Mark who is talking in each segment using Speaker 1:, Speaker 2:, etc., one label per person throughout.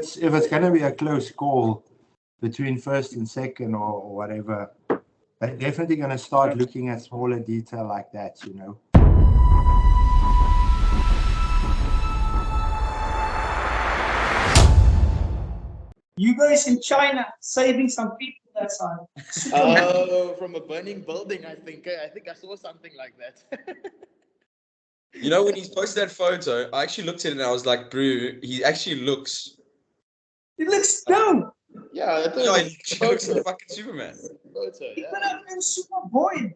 Speaker 1: if it's going to be a close call between first and second or whatever, they're definitely going to start looking at smaller detail like that, you know.
Speaker 2: You guys in China saving some people that side.
Speaker 3: Oh, from a burning building, I think I saw something like that.
Speaker 4: You know, when he posted that photo, I actually looked at it and I was like, bro, he actually looks...
Speaker 2: He looks dumb.
Speaker 3: Yeah, I
Speaker 4: Yeah, he looks like fucking Superman.
Speaker 3: Photo,
Speaker 2: He
Speaker 3: yeah.
Speaker 2: could have been Superboy.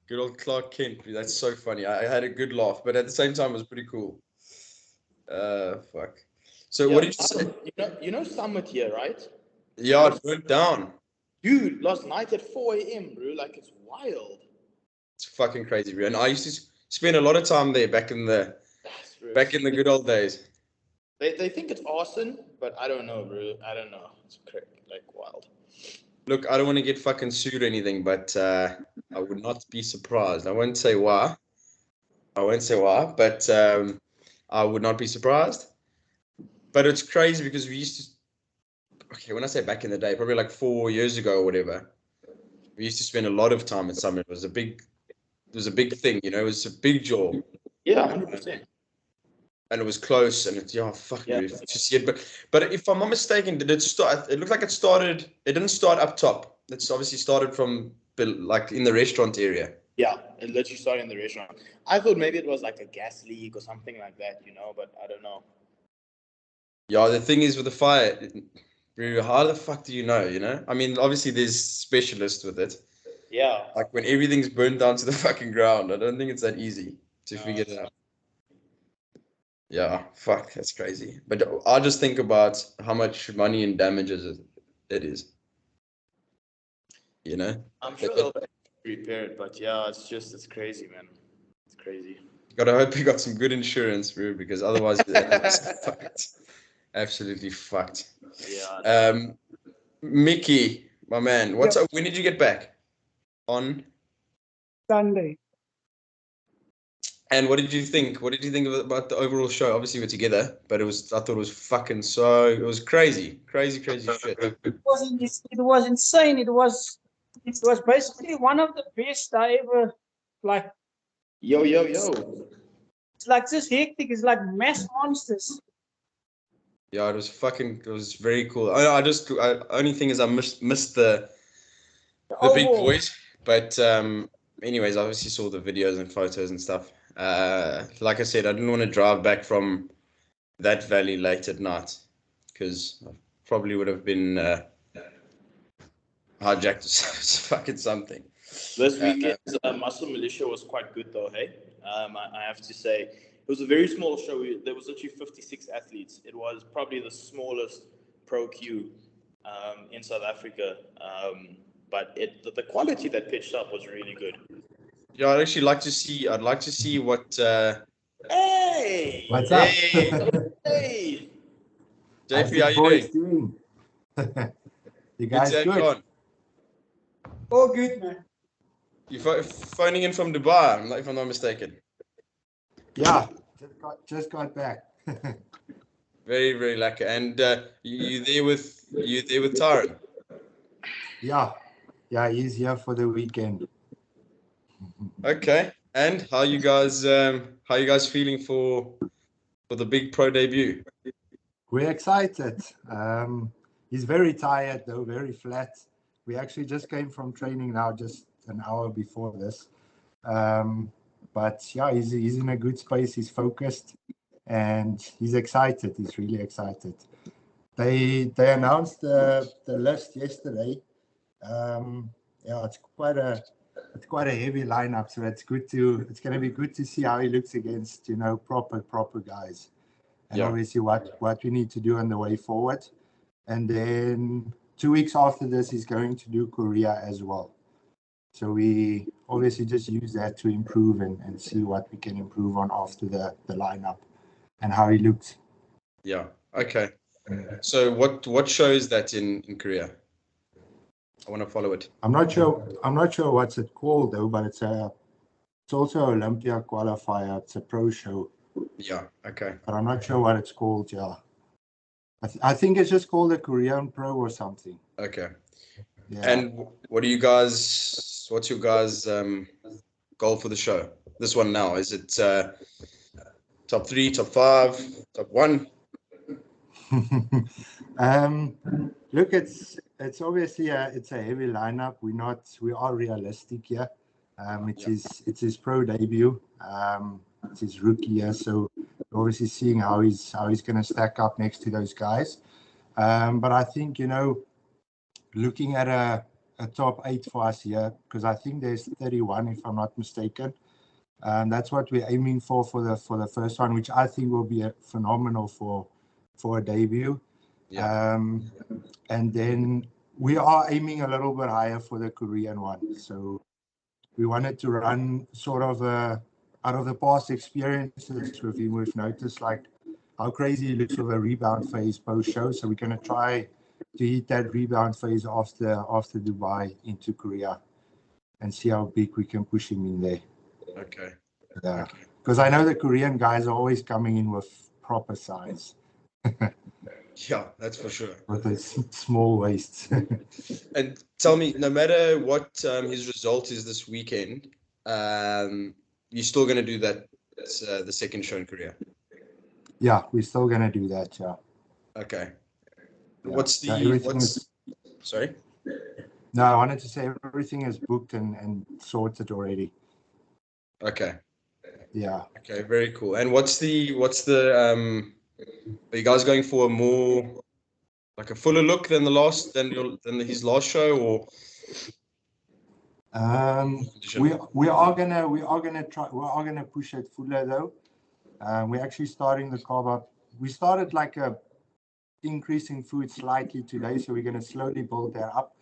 Speaker 4: Good old Clark Kent. Bro, that's so funny. I had a good laugh, but at the same time, it was pretty cool. Fuck. So
Speaker 3: Yeah,
Speaker 4: what did you say?
Speaker 3: You know Summit here, right?
Speaker 4: Yeah, it went down.
Speaker 3: Dude, last night at 4 a.m., bro, like it's wild.
Speaker 4: It's fucking crazy, bro. And I used to spend a lot of time there back in the good old days.
Speaker 3: They think it's awesome, but I don't know, bro. I don't know. It's like wild.
Speaker 4: Look, I don't want to get fucking sued or anything, but I would not be surprised. I won't say why, but I would not be surprised. But it's crazy because we used to, okay, when I say back in the day, probably like 4 years ago or whatever, we used to spend a lot of time at Summit. It was a big thing, you know, it was a big jaw.
Speaker 3: Yeah, 100%.
Speaker 4: And it was close, and it's fuck me to see it. But if I'm not mistaken, did it start? It looked like it started. It didn't start up top. It's obviously started from like in the restaurant area.
Speaker 3: Yeah, it literally started in the restaurant. I thought maybe it was like a gas leak or something like that, you know, but I don't know.
Speaker 4: Yeah, the thing is with the fire, bro, how the fuck do you know? You know, I mean, obviously there's specialists with it.
Speaker 3: Yeah.
Speaker 4: Like when everything's burned down to the fucking ground, I don't think it's that easy to figure it out. Yeah, fuck, that's crazy. But I just think about how much money and damages it is. You know?
Speaker 3: I'm sure they'll repair it, but yeah, it's crazy, man. It's crazy.
Speaker 4: Gotta hope you got some good insurance, bro, because otherwise it's fucked. Absolutely fucked.
Speaker 3: Yeah.
Speaker 4: Mickey, my man, what's up? When did you get back? On
Speaker 2: Sunday.
Speaker 4: And what did you think? What did you think about the overall show? Obviously we're together, but I thought it was fucking it was crazy shit.
Speaker 2: It was insane. It was basically one of the best I ever like.
Speaker 3: Yo.
Speaker 2: It's like just hectic. It's like mass monsters.
Speaker 4: Yeah, it was very cool. Only thing is I missed the big boys, but anyways, I obviously saw the videos and photos and stuff. Like I said, I didn't want to drive back from that valley late at night because I probably would have been hijacked or fucking something.
Speaker 3: This weekend's Muscle Militia was quite good though, hey? I have to say. It was a very small show. There was actually 56 athletes. It was probably the smallest pro queue in South Africa. But the quality that pitched up was really good.
Speaker 4: Yeah, I'd actually like to see. I'd like to see what.
Speaker 3: Hey!
Speaker 1: What's up?
Speaker 3: Hey!
Speaker 4: JP, how you doing?
Speaker 1: You guys good?
Speaker 2: Oh, good, man.
Speaker 4: You're phoning in from Dubai, if I'm not mistaken.
Speaker 1: Yeah, just got back.
Speaker 4: Very, very lucky. And you there with Tyron?
Speaker 1: Yeah, he's here for the weekend.
Speaker 4: Okay. And how you guys feeling for the big pro debut?
Speaker 1: We're excited. He's very tired though, very flat. We actually just came from training now, just an hour before this. But yeah, he's in a good space. He's focused, and he's excited. He's really excited. They announced the list yesterday. Yeah, it's quite a heavy lineup. So it's going to be good to see how he looks against proper guys, and obviously what we need to do on the way forward. And then 2 weeks after this, he's going to do Korea as well. So we obviously just use that to improve and see what we can improve on after the lineup and how he looks.
Speaker 4: Yeah. Okay. So what show is that in Korea? I want to follow it.
Speaker 1: I'm not sure what's it called though, but it's also Olympia qualifier. It's a pro show.
Speaker 4: Yeah. Okay.
Speaker 1: but I'm not sure what it's called. Yeah, I think it's just called a Korean Pro or something.
Speaker 4: Okay.
Speaker 1: Yeah.
Speaker 4: And what do you guys? What's your guys' goal for the show? This one now, is it top 3, top 5, top 1?
Speaker 1: Look, it's obviously it's a heavy lineup. We are realistic here. It's his pro debut. It's his rookie year, so we're obviously seeing how he's going to stack up next to those guys. But I think, looking at a top 8 for us here, because I think there's 31 if I'm not mistaken. That's what we're aiming for the first one, which I think will be phenomenal for a debut.
Speaker 4: Yeah.
Speaker 1: And then we are aiming a little bit higher for the Korean one. So we wanted to run sort of out of the past experiences with him. We've noticed like how crazy he looks with a rebound phase post show. So we're going to try to hit that rebound phase after Dubai into Korea and see how big we can push him in there.
Speaker 4: Okay.
Speaker 1: Yeah, because I know the Korean guys are always coming in with proper size.
Speaker 4: Yeah, that's for sure.
Speaker 1: With a small waist.
Speaker 4: And tell me, no matter what his result is this weekend, you're still going to do that, the second show in Korea?
Speaker 1: Yeah, we're still going to do that, yeah.
Speaker 4: Okay.
Speaker 1: Yeah.
Speaker 4: What's
Speaker 1: Yeah,
Speaker 4: the... Sorry?
Speaker 1: No, I wanted to say everything is booked and sorted already.
Speaker 4: Okay.
Speaker 1: Yeah.
Speaker 4: Okay, very cool. And what's the are you guys going for a more like a fuller look than his last show, or
Speaker 1: we are gonna push it fuller though. We're actually starting the carb up. We started like increasing food slightly today, so we're gonna slowly build that up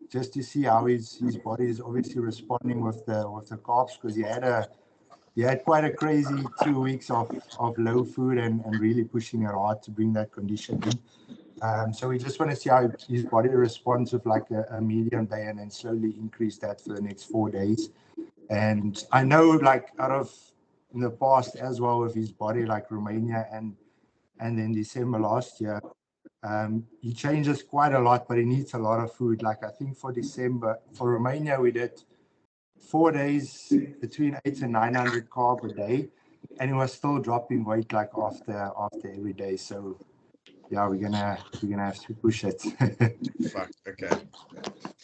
Speaker 1: just to see how his body is obviously responding with the carbs, because he had quite a crazy 2 weeks of low food and really pushing it hard to bring that condition in. So we just want to see how his body responds with like a medium day and then slowly increase that for the next 4 days. And I know like out of in the past as well with his body, like Romania and then December last year, he changes quite a lot, but he needs a lot of food. Like I think for Romania, we did 4 days between 800 and 900 carb a day, and he was still dropping weight like after every day. So yeah, we're gonna have to push it.
Speaker 4: fuck? Okay.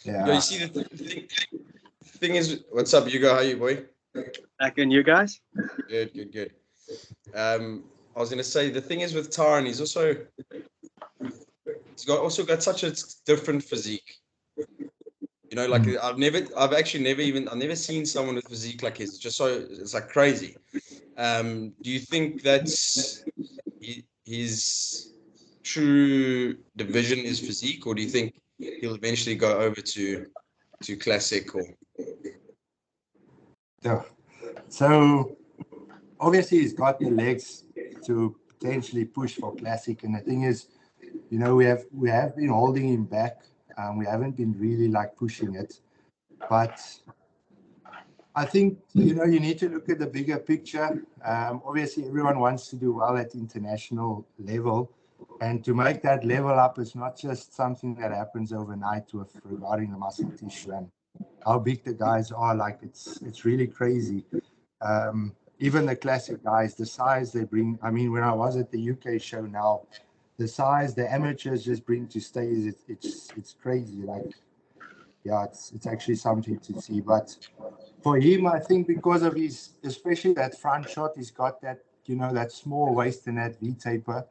Speaker 1: Yeah.
Speaker 4: Yo, you see the thing is, what's up, Hugo? How are you, boy?
Speaker 5: Back in, you guys?
Speaker 4: Good. I was gonna say the thing is with Taran, he's also got such a different physique. Like I've never seen someone with physique like his. It's like crazy. Do you think that's his true division is physique, or do you think he'll eventually go over to classic? Or
Speaker 1: Yeah. So obviously he's got the legs to potentially push for classic, and the thing is, we have been holding him back. We haven't been really like pushing it, but I think you need to look at the bigger picture. Obviously, everyone wants to do well at international level, and to make that level up is not just something that happens overnight regarding the muscle tissue and how big the guys are. Like it's really crazy. Even the classic guys, the size they bring. I mean, when I was at the UK show now, the size the amateurs just bring to stage, it's crazy. Like, yeah, it's actually something to see. But for him, I think because of especially that front shot, he's got that, that small waist and that V-taper,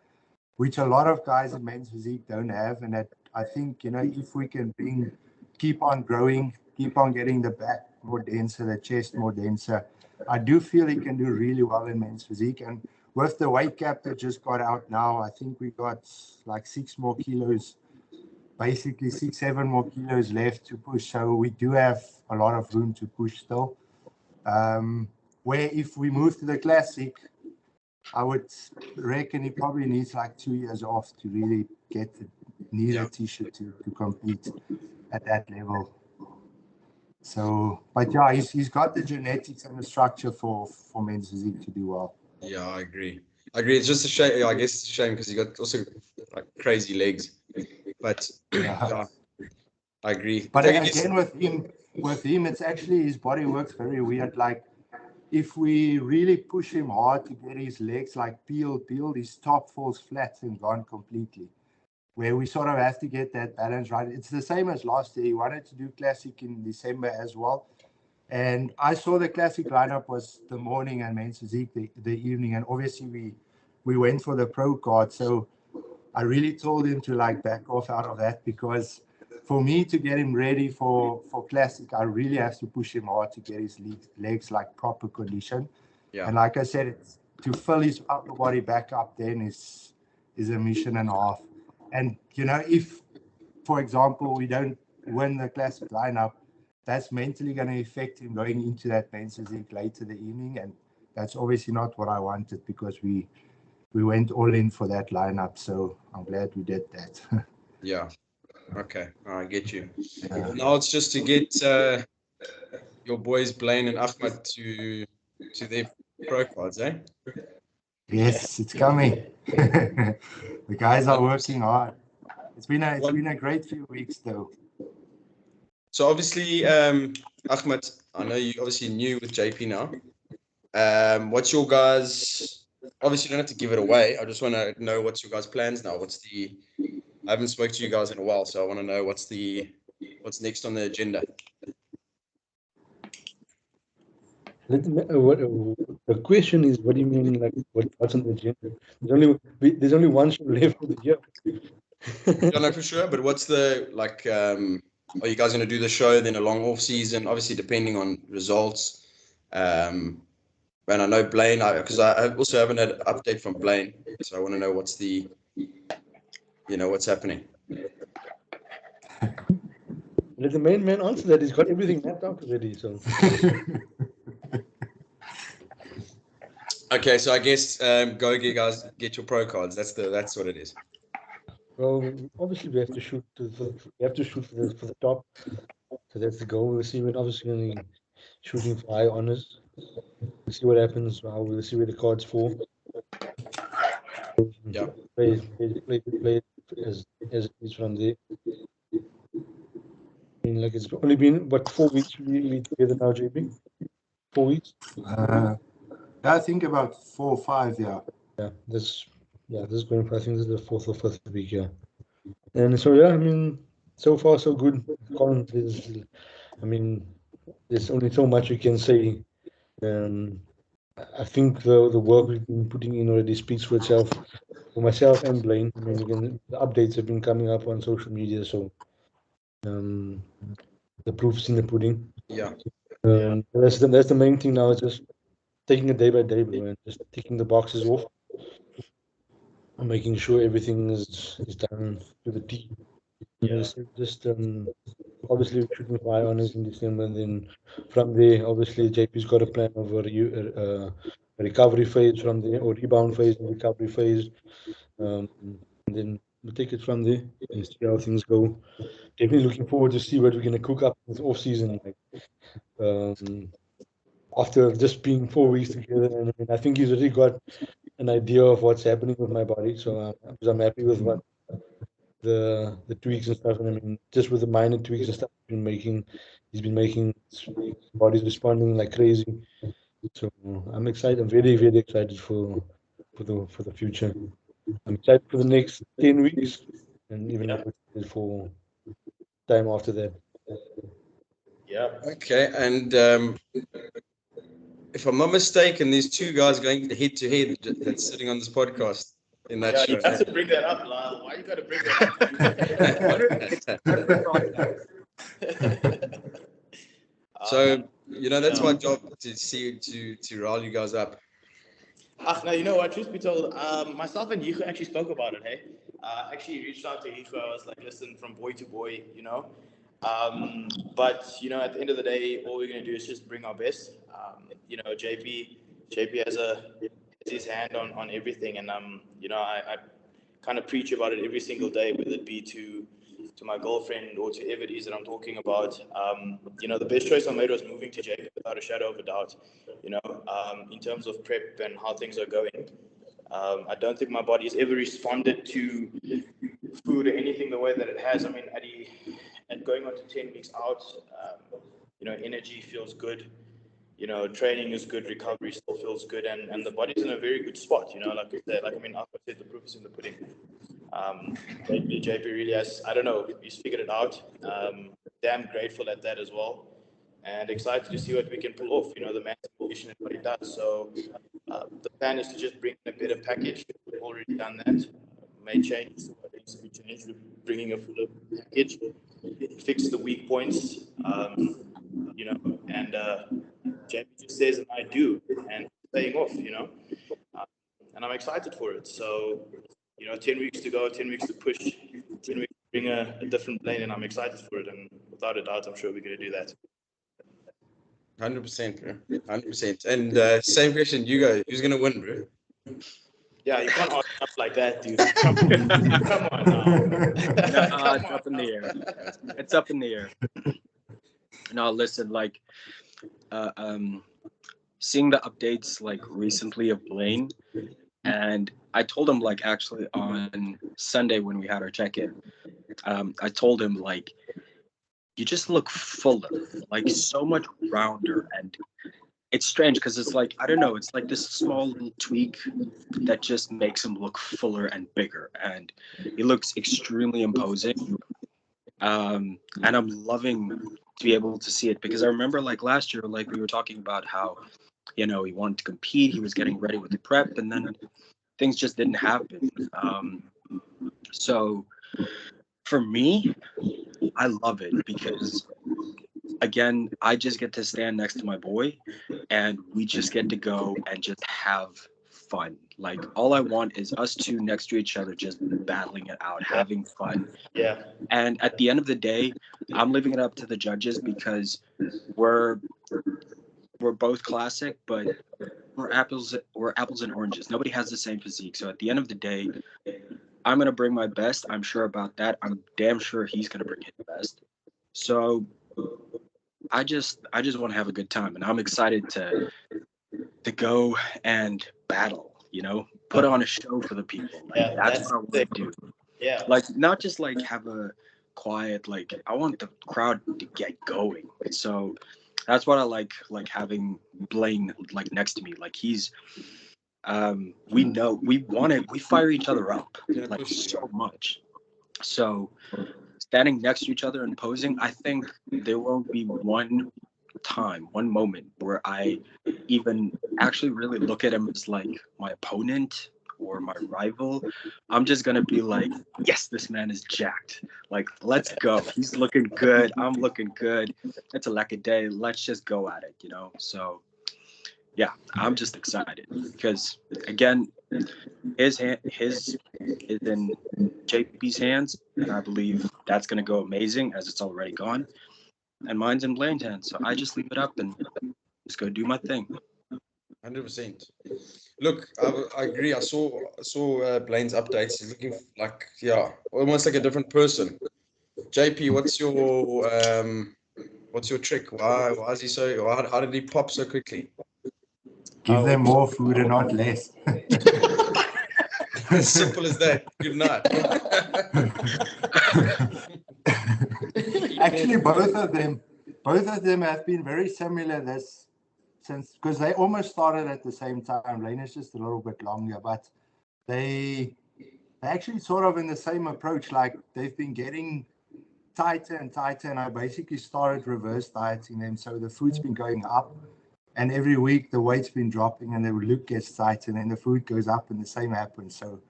Speaker 1: which a lot of guys in men's physique don't have. And that I think, if we can keep on growing, keep on getting the back more denser, the chest more denser, I do feel he can do really well in men's physique. And with the weight cap that just got out now, I think we got like 6 more kilos, basically 6-7 more kilos left to push. So we do have a lot of room to push still. Where if we move to the classic, I would reckon he probably needs like 2 years off to really get the needed tissue to compete at that level. So, but yeah, he's got the genetics and the structure for men's physique to do well.
Speaker 4: Yeah, I agree. It's just a shame. I guess it's a shame because he got also like crazy legs. But yeah, I agree.
Speaker 1: But
Speaker 4: I guess,
Speaker 1: again, with him, it's actually his body works very weird. Like if we really push him hard to get his legs like peeled, his top falls flat and gone completely. Where we sort of have to get that balance right. It's the same as last year. He wanted to do classic in December as well. And I saw the classic lineup was the morning and men's physique the evening. And obviously we went for the pro card. So I really told him to like back off out of that because for me to get him ready for classic, I really have to push him hard to get his legs like proper condition.
Speaker 4: yeah,
Speaker 1: And like I said, it's, to fill his upper body back up then is a mission and a half. And you know, if for example we don't win the classic lineup, that's mentally going to affect him going into that men's physique later the evening, and that's obviously not what I wanted because we went all in for that lineup. So I'm glad we did that.
Speaker 4: yeah. Okay, I get you. Now it's just to get your boys Blaine and Ahmad to their pro cards, eh?
Speaker 1: Yes, it's coming. The guys are working hard. It's been a great few weeks though.
Speaker 4: So obviously, Ahmad, I know you obviously new with JP now. What's your guys? Obviously, you don't have to give it away. I just want to know what's your guys' plans now. I haven't spoke to you guys in a while, so I want to know what's next on the agenda.
Speaker 6: The question is, what do you mean, like, what's on the agenda? There's only one show left for the year.
Speaker 4: Don't know for sure, but what's the like? Are you guys going to do the show then a long off season? Obviously, depending on results. And I know Blaine, because I also haven't had an update from Blaine, so I want to know what's happening.
Speaker 6: Let the main man answer that. He's got everything mapped out already. So
Speaker 4: Okay, so I guess go get your pro cards. That's what it is.
Speaker 6: well, obviously we have to shoot for the top. So that's the goal. We'll see. We're obviously going to be shooting for high honors. We'll see what happens. We'll see where the cards fall.
Speaker 4: Yeah.
Speaker 6: Play as it is from there. I mean, like, it's only been 4 weeks we together now, JP. 4 weeks.
Speaker 1: I think about 4 or 5. Yeah.
Speaker 6: This is going for, I think this is the 4th or 5th week. Yeah. And so I mean, so far so good. I mean, there's only so much we can say. I think the work we've been putting in already speaks for itself. For myself and Blaine, I mean, the updates have been coming up on social media, so the proof's in the pudding.
Speaker 4: Yeah.
Speaker 6: That's the main thing now. Is just taking it day by day, bro, and just ticking the boxes off, and making sure everything is done to the T.
Speaker 3: Yeah.
Speaker 6: Just obviously we're shooting for high honors in December, and then from there, obviously JP's got a plan of a recovery phase from there, or rebound phase and recovery phase, and then we'll take it from there and see how things go. Definitely looking forward to see what we're gonna cook up this off season. Like, after just being 4 weeks together, and I mean, I think he's already got an idea of what's happening with my body, so I'm happy with what the tweaks and stuff. And I mean, just with the minor tweaks and stuff he's been making his body's responding like crazy. So I'm excited. I'm very, very excited for the future. I'm excited for the next 10 weeks, and even for time after that.
Speaker 3: Yeah.
Speaker 4: Okay, and if I'm not mistaken, there's 2 guys going head to head that's sitting on this podcast in that show.
Speaker 3: You have to bring that up, Lyle. Why you got to bring that up?
Speaker 4: So that's my job to rile you guys up.
Speaker 3: Now, you know what? Truth be told, myself and Yicho actually spoke about it. Hey, actually reached out to Yicho. I was like, listen, from boy to boy, but at the end of the day, all we're gonna do is just bring our best. JP has his hand on everything, and I kind of preach about it every single day, whether it be to my girlfriend or to whoever it is that I'm talking about. The best choice I made was moving to JP without a shadow of a doubt. in terms of prep and how things are going. I don't think my body has ever responded to food or anything the way that it has. I mean, at going on to 10 weeks out, energy feels good. Training is good, recovery still feels good, and the body's in a very good spot. Like I said, the proof is in the pudding. JP really has, I don't know, he's figured it out. Damn grateful at that as well, and excited to see what we can pull off. The man's ambition and what he does. So the plan is to just bring in a better package. We've already done that. May change what needs to be changed. We're bringing a fuller package, fix the weak points, and JP just says, and I do, and it's paying off. And I'm excited for it. So 10 weeks to go, 10 weeks to push, 10 weeks to bring a different plane, and I'm excited for it. And without a doubt, I'm sure we're going to do that.
Speaker 4: 100%, bro. 100%. And same question, you go. Who's going to win, bro?
Speaker 3: Yeah, you can't ask stuff like that, dude. Come on now.
Speaker 5: It's up in the air. It's up in the air. No, listen, like, seeing the updates, like, recently of Blaine, and I told him, like, actually on Sunday when we had our check-in, I told him, like, you just look fuller, like, so much rounder, and it's strange because it's like, I don't know, it's like this small little tweak that just makes him look fuller and bigger, and he looks extremely imposing. And I'm loving to be able to see it, because I remember, like, last year, like, we were talking about how, he wanted to compete, he was getting ready with the prep, and then things just didn't happen. So for me, I love it because, again, I just get to stand next to my boy and we just get to go and just have fun. Like, all I want is us two next to each other, just battling it out, having fun.
Speaker 3: Yeah.
Speaker 5: And at the end of the day, I'm leaving it up to the judges, because we're both classic, but we're apples and oranges. Nobody has the same physique. So at the end of the day, I'm going to bring my best. I'm sure about that. I'm damn sure he's going to bring his best. So I just want to have a good time, and I'm excited to go and battle, put on a show for the people. Like,
Speaker 3: Yeah,
Speaker 5: that's what I want to do.
Speaker 3: Yeah.
Speaker 5: Like, not just like have a quiet, like, I want the crowd to get going. So that's what I like having Blaine, like, next to me. Like, he's we know we fire each other up, like, so much. So standing next to each other and posing, I think there won't be one moment where I even actually really look at him as like my opponent or my rival. I'm just gonna be like, yes, this man is jacked. Like, let's go. He's looking good. I'm looking good. It's a lucky day. Let's just go at it, So yeah, I'm just excited because, again, his is in JP's hands, and I believe that's gonna go amazing, as it's already gone. And mine's in Blaine's hands, so I just leave it up and just go do my thing.
Speaker 4: 100%. Look, I agree. I saw Blaine's updates. He's looking like, almost like a different person. JP, what's your trick? Why is he so? How did he pop so quickly?
Speaker 1: Give them more food and not less.
Speaker 4: As simple as that. Good night.
Speaker 1: Actually, both of them have been very similar since, because they almost started at the same time. Lane is just a little bit longer, but they actually sort of in the same approach. Like, they've been getting tighter and tighter, and I basically started reverse dieting them. So the food's been going up, and every week the weight's been dropping, and the look gets tighter, and then the food goes up, and the same happens. So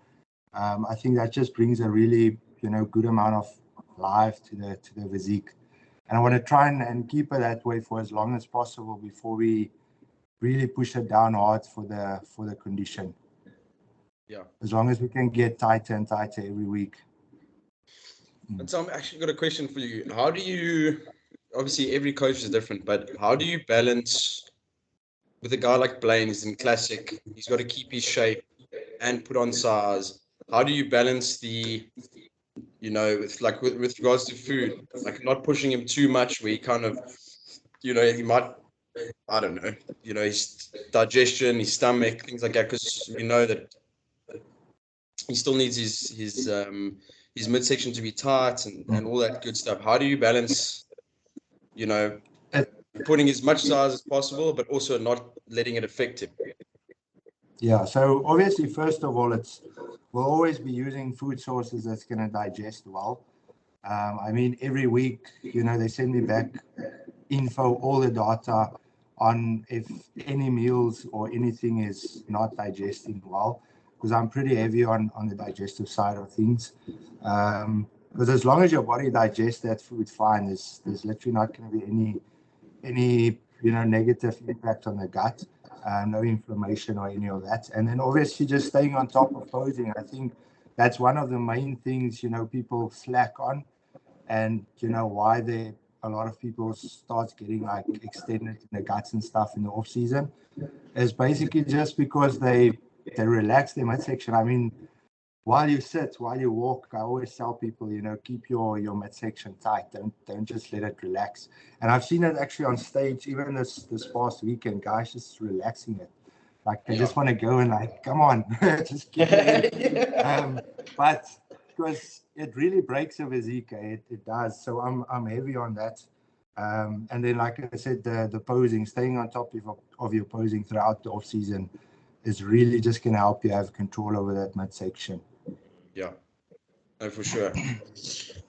Speaker 1: I think that just brings a really good amount of life to the physique, and I want to try and keep it that way for as long as possible before we really push it down hard for the condition.
Speaker 4: Yeah.
Speaker 1: As long as we can get tighter and tighter every week.
Speaker 4: And so I'm actually got a question for you. How do you, obviously every coach is different, but how do you balance with a guy like Blaine? He's in classic, he's got to keep his shape and put on size. How do you balance the, with regards to food, like not pushing him too much where he kind of, he might I don't know, his digestion, his stomach, things like that, because we know that he still needs his midsection to be tight and all that good stuff. How do you balance, putting as much size as possible, but also not letting it affect him?
Speaker 1: Yeah, so obviously, first of all, we'll always be using food sources that's going to digest well. I mean, every week, they send me back info, all the data on if any meals or anything is not digesting well, because I'm pretty heavy on the digestive side of things. Because as long as your body digests that food fine, there's literally not going to be any negative impact on the gut, no inflammation or any of that. And then obviously just staying on top of posing. I think that's one of the main things people slack on, and why a lot of people start getting like extended in the guts and stuff in the off season is basically just because they relax their midsection. I mean, while you sit, while you walk, I always tell people, keep your midsection tight. Don't just let it relax. And I've seen it actually on stage, even this past weekend, guys just relaxing it. Like they just want to go and like, come on, just get it in. But because it really breaks a physique, it does. So I'm heavy on that. And then, like I said, the posing, staying on top of your posing throughout the off season is really just going to help you have control over that midsection.
Speaker 4: Yeah, no, for sure.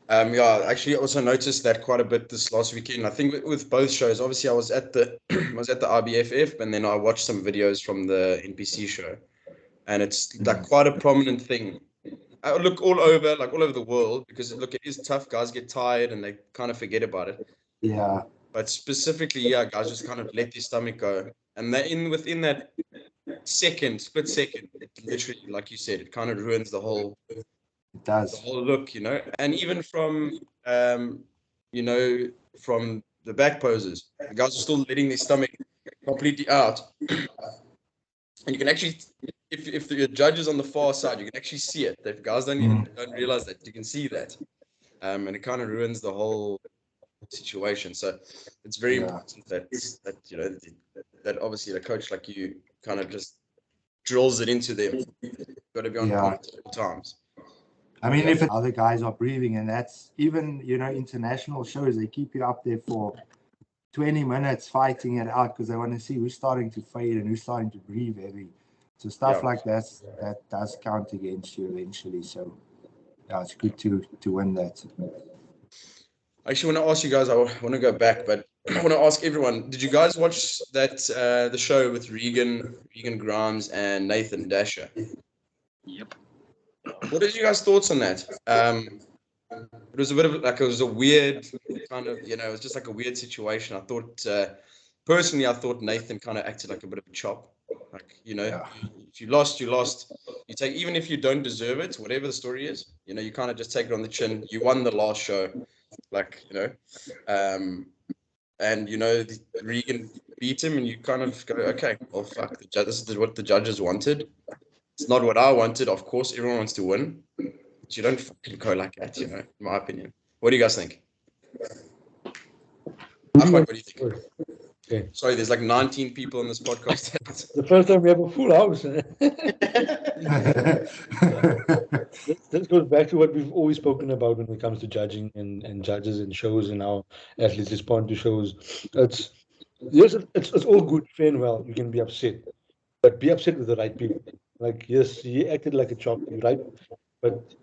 Speaker 4: Yeah, actually, I also noticed that quite a bit this last weekend. I think with both shows, obviously, I was at the IBFF, and then I watched some videos from the NPC show, and it's like quite a prominent thing. I look all over the world, because look, it is tough. Guys get tired and they kind of forget about it.
Speaker 1: Yeah.
Speaker 4: But specifically, yeah, guys just kind of let their stomach go, and within that split second, it literally, like you said, it kind of ruins the whole.
Speaker 1: It does.
Speaker 4: The whole look, and even from from the back poses, the guys are still letting their stomach completely out, and you can actually, if the judge is on the far side, you can actually see it. If guys don't realize that, you can see that, and it kind of ruins the whole situation. So it's very important that that obviously a coach like you kind of just drills it into them. You've got to be on point at all times.
Speaker 1: I mean, if other guys are breathing, and that's even, international shows, they keep you up there for 20 minutes fighting it out because they want to see who's starting to fade and who's starting to breathe heavy. So stuff like that does count against you eventually. So yeah, it's good to win that.
Speaker 4: I actually want to ask you guys, I want to go back, but I want to ask everyone, did you guys watch that the show with Regan Grimes and Nathan Dasher?
Speaker 5: Yep.
Speaker 4: What are you guys' thoughts on that? It was a bit of like, it was a weird kind of, it was just like a weird situation. I thought, personally, Nathan kind of acted like a bit of a chop. Like, if you lost, you lost. You take, even if you don't deserve it, whatever the story is, you kind of just take it on the chin. You won the last show, like, and Regan beat him, and you kind of go, okay, well, fuck, this is what the judges wanted. It's not what I wanted. Of course, everyone wants to win. But you don't fucking go like that, in my opinion. What do you guys think? Ahmed, what do you think?
Speaker 6: Okay.
Speaker 4: Sorry, there's like 19 people on this podcast.
Speaker 6: The first time we have a full house. This goes back to what we've always spoken about when it comes to judging and judges and shows and how athletes respond to shows. It's all good, fair and well. You can be upset, but be upset with the right people. Like, yes, he acted like a chop, right? But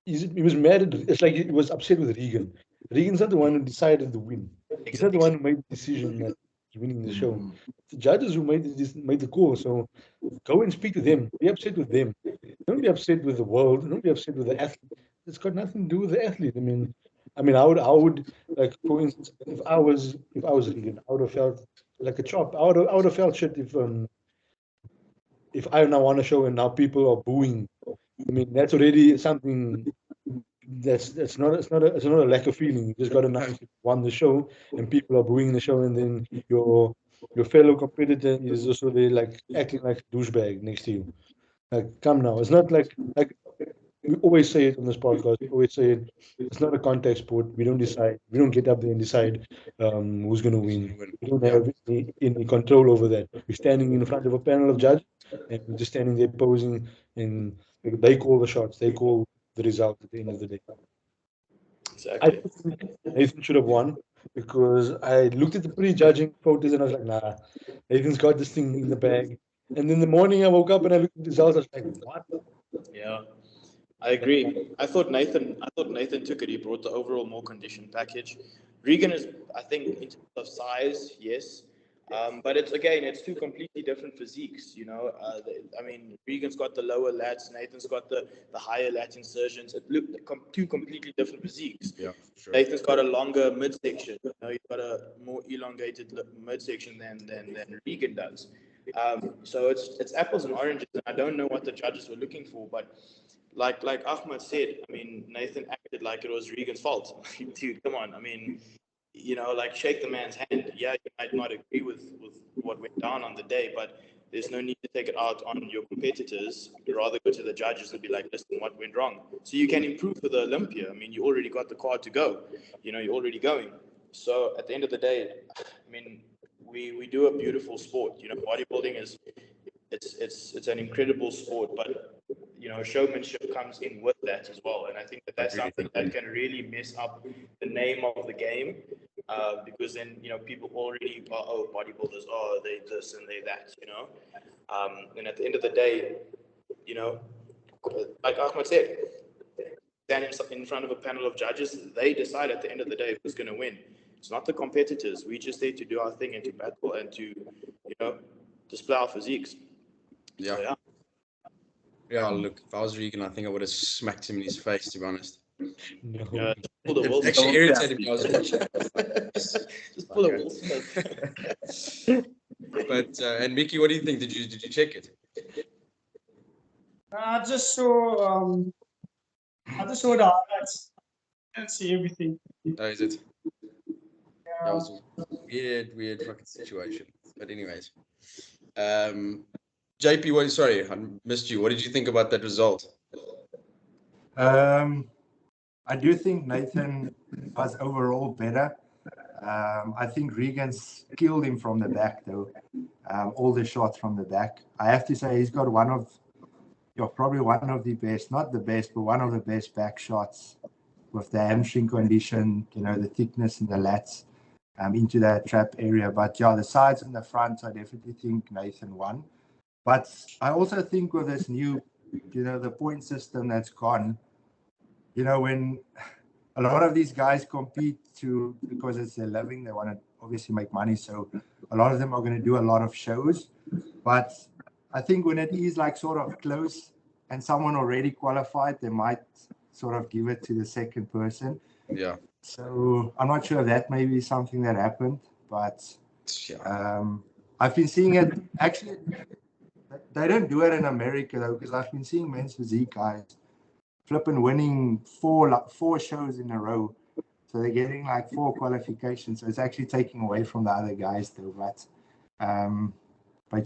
Speaker 6: he was mad. It's like he was upset with Regan. Regan's not the one who decided the win. He's not the one who made the decision that he's winning the show. It's the judges who made the call. So go and speak to them. Be upset with them. Don't be upset with the world. Don't be upset with the athlete. It's got nothing to do with the athlete. I mean, I would like, for instance, if I was Regan, I would have felt like a chop. I would have felt shit if I now won a show and now people are booing. I mean, that's already something. It's not a lack of feeling. You just got to know you won the show and people are booing the show, and then your fellow competitor is also there, like acting like a douchebag next to you. Like, come now. It's not like we always say it on this podcast. We always say it. It's not a contact sport. We don't decide. We don't get up there and decide who's going to win. We don't have any control over that. We're standing in front of a panel of judges, and we're just standing there posing, and they call the shots. They call the result at the end of the day. I
Speaker 3: Exactly.
Speaker 6: think Nathan should have won because I looked at the pre-judging photos and I was like, nah, Nathan's got this thing in the bag. And in the morning I woke up and I looked at the results. I was like, what?
Speaker 3: Yeah, I agree. I thought Nathan took it. He brought the overall more conditioned package. Regan is, I think, in terms of size, yes. But it's two completely different physiques, you know. I mean, Regan's got the lower lats, Nathan's got the higher lat insertions. It looked two completely different physiques.
Speaker 4: Yeah, sure.
Speaker 3: Nathan's got a longer midsection. You know, he's got a more elongated midsection than Regan does. So it's apples and oranges, and I don't know what the judges were looking for, but like Ahmed said, I mean, Nathan acted like it was Regan's fault. Dude, come on. I mean, you know, like shake the man's hand. Yeah, you might not agree with what went down on the day, but there's no need to take it out on your competitors. You'd rather go to the judges and be like, listen, what went wrong? So you can improve for the Olympia. I mean, you already got the card to go. You know, you're already going. So at the end of the day, I mean, we do a beautiful sport. You know, bodybuilding is it's an incredible sport, but you know, showmanship comes in with that as well. And I think that's something that can really mess up the name of the game, because then, you know, people already are, oh, bodybuilders, oh, they this and they that, you know. And at the end of the day, you know, like Ahmed said, standing in front of a panel of judges, they decide at the end of the day who's going to win. It's not the competitors. We just need to do our thing and to battle and to, you know, display our physiques.
Speaker 4: Yeah.
Speaker 3: So, yeah.
Speaker 4: Yeah, look, if I was Regan, I think I would have smacked him in his face, to be honest.
Speaker 6: No.
Speaker 3: Pull the
Speaker 4: It
Speaker 3: Will
Speaker 4: actually
Speaker 3: Smith.
Speaker 4: irritated me. I was watching.
Speaker 3: Just pull a Will Smith.
Speaker 4: But and Mickey, what do you think? Did you check it?
Speaker 2: I just saw the highlights. I didn't see everything.
Speaker 4: Oh, is it? That
Speaker 2: Yeah.
Speaker 4: was a weird fucking situation. But anyways, JP, sorry, I missed you. What did you think about that result?
Speaker 1: I do think Nathan was overall better. I think Regan's killed him from the back, though. All the shots from the back. I have to say he's got probably one of the best, not the best, but one of the best back shots with the hamstring condition, you know, the thickness in the lats into that trap area. But yeah, the sides and the fronts, I definitely think Nathan won. But I also think with this new, you know, the point system that's gone, you know, when a lot of these guys compete because it's their living, they want to obviously make money. So a lot of them are going to do a lot of shows. But I think when it is like sort of close and someone already qualified, they might sort of give it to the second person.
Speaker 4: Yeah.
Speaker 1: So I'm not sure if that may be something that happened, but
Speaker 4: yeah.
Speaker 1: I've been seeing it. Actually, they don't do it in America, though, because I've been seeing men's physique guys flipping winning four shows in a row. So they're getting like 4 qualifications. So it's actually taking away from the other guys, though. But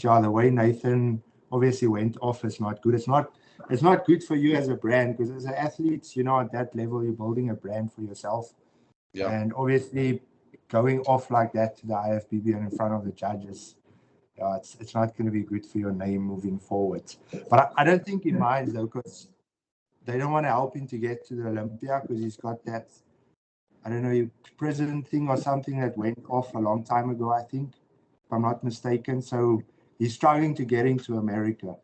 Speaker 1: yeah, the way Nathan obviously went off is not good. It's not good for you as a brand, because as an athlete, you know, at that level, you're building a brand for yourself.
Speaker 4: Yeah.
Speaker 1: And obviously going off like that to the IFBB and in front of the judges, it's not going to be good for your name moving forward. But I don't think he minds, though, because they don't want to help him to get to the Olympia, because he's got that, I don't know, president thing or something that went off a long time ago, I think, if I'm not mistaken. So he's struggling to get into America.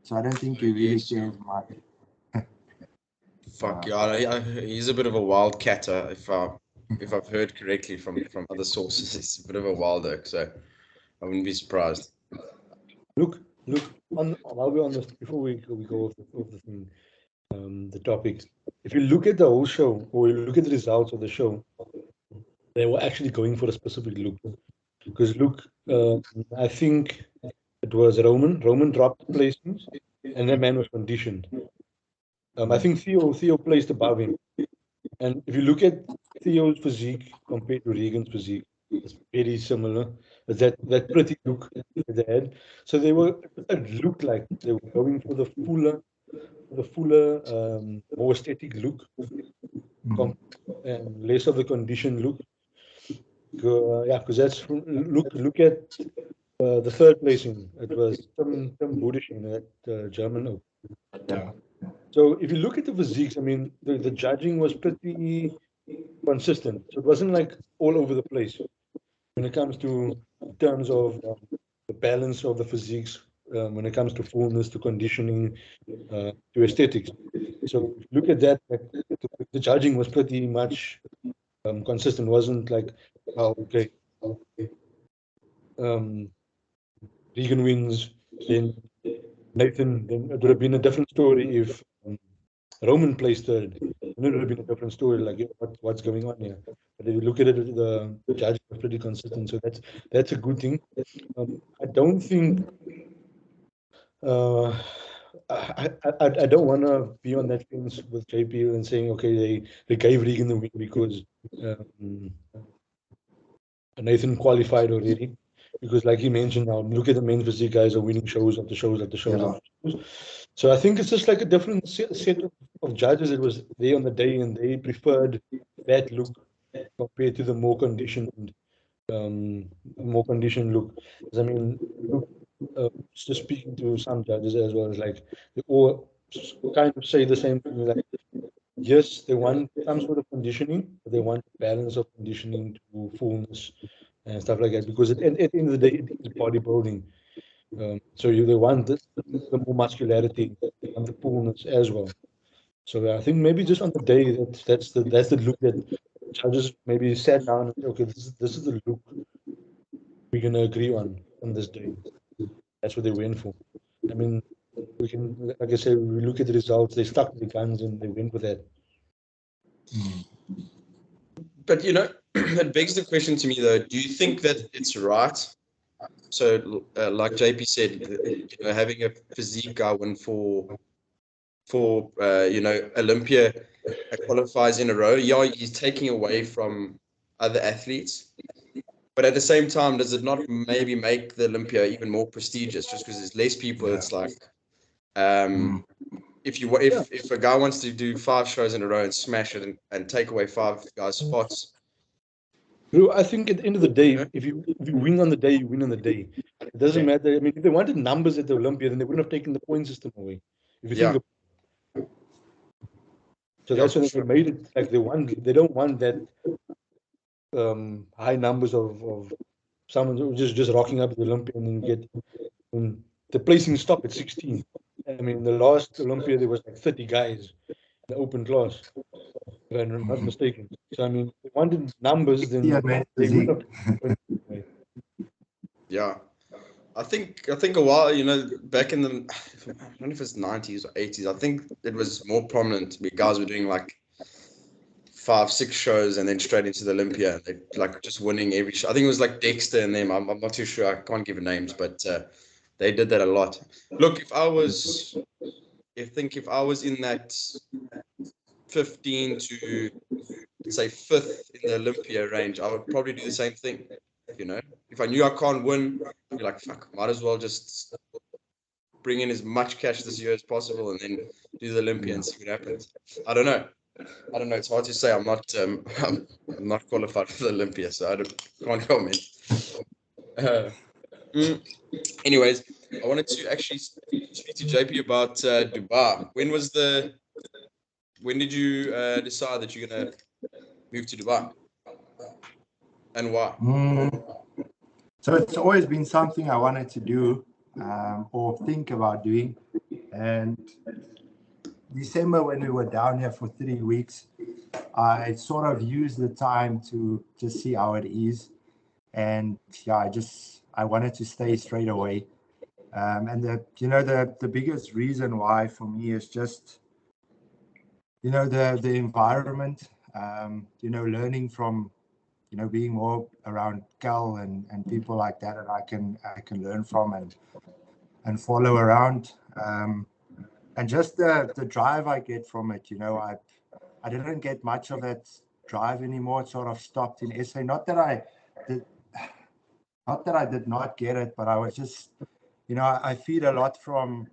Speaker 1: So I don't think he really cares much.
Speaker 4: Fuck yeah, he's a bit of a wildcat. If I've heard correctly from other sources, he's a bit of a wilder. So I wouldn't be surprised.
Speaker 6: Look. While we're on this, before we go off the thing, the topics. If you look at the whole show, or you look at the results of the show, they were actually going for a specific look. Because I think it was Roman. Roman dropped placings, and that man was conditioned. I think Theo placed above him. And if you look at Theo's physique compared to Regan's physique, it's very similar. It's that pretty look that they had. So it looked like they were going for the fuller, more aesthetic look. and less of the conditioned look. Yeah, because that's look at the third placing. It was Tim Budish in that German Open.
Speaker 1: Yeah.
Speaker 6: So if you look at the physiques, I mean, the judging was pretty consistent. So it wasn't like all over the place when it comes to in terms of the balance of the physiques, when it comes to fullness, to conditioning, to aesthetics. So if you look at that, like, the judging was pretty much consistent. Wasn't like, oh, okay, Regan wins, then Nathan. Then it would have been a different story if Roman placed third. Then it would have been a different story. Like, yeah, what's going on here? But if you look at it, the judging was pretty consistent. So that's a good thing. I don't think. I don't want to be on that fence with JP and saying, okay, they gave Regan the win because Nathan qualified already. Because, like you mentioned, now look at the men's physique guys are winning shows after shows after shows
Speaker 1: Yeah.
Speaker 6: after shows. So I think it's just like a different set of judges that was there on the day, and they preferred that look compared to the more conditioned look. 'Cause, I mean, look, just speaking to some judges as well, it's like they all kind of say the same thing. Like, yes, they want some sort of conditioning, but they want balance of conditioning to fullness and stuff like that. Because at the end of the day, it is bodybuilding. So they want the more muscularity, they want the fullness as well. So I think maybe just on the day that's the look that judges maybe sat down and said, okay, this is the look we're gonna agree on this day. That's what they went for. I mean, we can, like I said, we look at the results. They stuck to the guns and they went with that.
Speaker 4: But it begs the question to me though. Do you think that it's right? So, like JP said, having a physique guy win for Olympia qualifies in a row. Yeah, he's taking away from other athletes. But at the same time, does it not maybe make the Olympia even more prestigious just because there's less people? It's like, if a guy wants to do 5 shows in a row and smash it and take away 5 guys' spots.
Speaker 6: Bro, I think at the end of the day, if you win on the day, you win on the day. It doesn't matter. I mean, if they wanted numbers at the Olympia, then they wouldn't have taken the point system away. If you think of, so that's when they made it like they don't want that high numbers of someone who just rocking up at the Olympia and then you get the placing stop at 16. I mean, the last Olympia there was like 30 guys in the open class, if I'm not mistaken. So I mean, if they wanted numbers, then they would have.
Speaker 4: Yeah, I think a while, back in the, I don't know if it's 90s or 80s. I think it was more prominent where guys were doing like 5-6 shows and then straight into the Olympia. They like just winning every show. I think it was like Dexter and them. I'm not too sure. I can't give names, but they did that a lot. Look, if I was in that 15 to say 5th in the Olympia range, I would probably do the same thing. If I knew I can't win, I'd be like, fuck, might as well just bring in as much cash this year as possible and then do the Olympia and see what happens. I don't know. It's hard to say. I'm not qualified for the Olympia, so I can't comment. Anyways, I wanted to actually speak to JP about Dubai. When did you decide that you're gonna move to Dubai, and why?
Speaker 1: So it's always been something I wanted to do or think about doing. And December, when we were down here for 3 weeks, I sort of used the time to just see how it is. And yeah, I wanted to stay straight away. And the biggest reason why for me is just, the environment, learning from, being more around Cal and people like that I can learn from and follow around. And just the drive I get from it, I didn't get much of that drive anymore. It sort of stopped in SA. Not that I did not get it, but I was just, I feed a lot from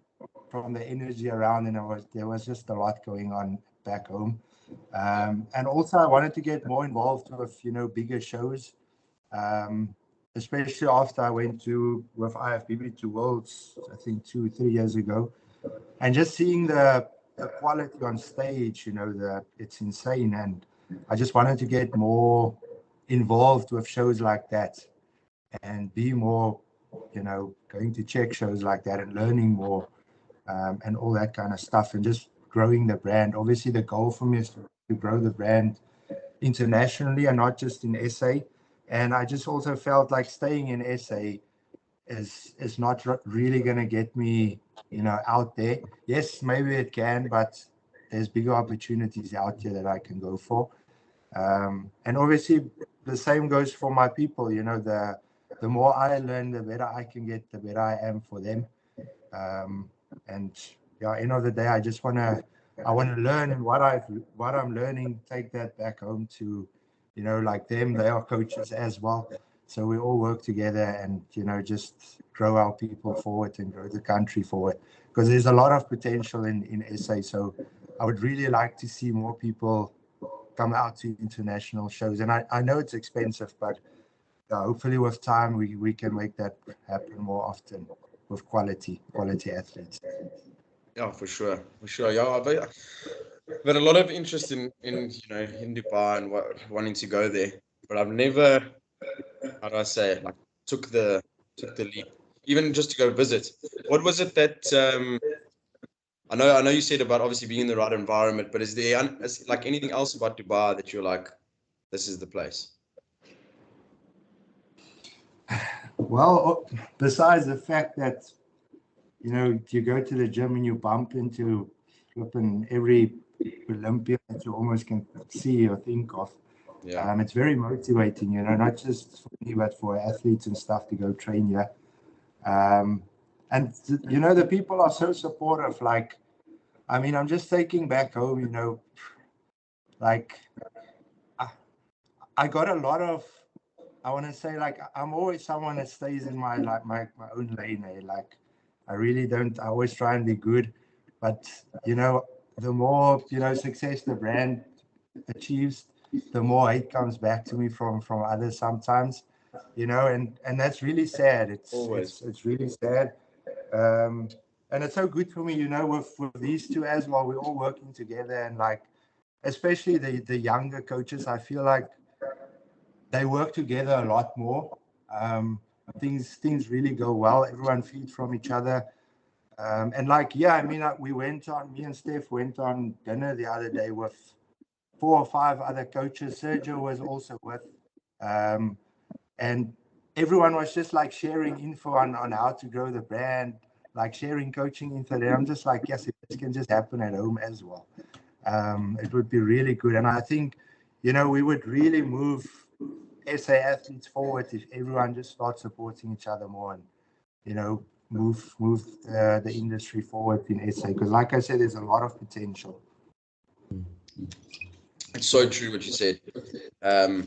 Speaker 1: from the energy around, and there was just a lot going on back home. And also I wanted to get more involved with, bigger shows, especially after I went with IFBB to Worlds, I think 2-3 years ago, and just seeing the quality on stage, it's insane. And I just wanted to get more involved with shows like that and be more, going to check shows like that and learning more, and all that kind of stuff, and just growing the brand. Obviously, the goal for me is to grow the brand internationally and not just in SA. And I just also felt like staying in SA is not really going to get me, out there. Yes, maybe it can, but there's bigger opportunities out there that I can go for. And obviously, the same goes for my people. The more I learn, the better I can get, the better I am for them. And yeah, end of the day, I want to learn, and what I'm learning, take that back home to, like them. They are coaches as well, so we all work together and just grow our people forward and grow the country forward, because there's a lot of potential in SA. So I would really like to see more people come out to international shows, and I know it's expensive, but hopefully with time we can make that happen more often with quality athletes.
Speaker 4: Yeah, for sure. Yeah, but a lot of interest in Dubai and wanting to go there, but I've never, how do I say it, like took the leap, even just to go visit. What was it that I know you said about obviously being in the right environment, but is there like anything else about Dubai that you're like, this is the place?
Speaker 1: Well, besides the fact that you go to the gym and you bump into every Olympian that you almost can see or think of.
Speaker 4: Yeah.
Speaker 1: It's very motivating, not just for me, but for athletes and stuff to go train here. And the people are so supportive. Like, I mean, I'm just thinking back home, like I got a lot of, I want to say, like, I'm always someone that stays in my own lane. Like, I really don't, I always try and be good, but the more success the brand achieves, the more hate comes back to me from others sometimes, and that's really sad. It's really sad. And it's so good for me, with these two as well. We're all working together, and like, especially the younger coaches, I feel like they work together a lot more. Things really go well. Everyone feeds from each other. And like, yeah, I mean, me and Steph went on dinner the other day with 4 or 5 other coaches. Sergio was also with, and everyone was just like sharing info on how to grow the brand, like sharing coaching info there. I'm just like, yes, it can just happen at home as well. It would be really good. And I think, we would really move SA athletes forward if everyone just starts supporting each other more and, move the industry forward in SA. Because like I said, there's a lot of potential.
Speaker 4: It's so true what you said. And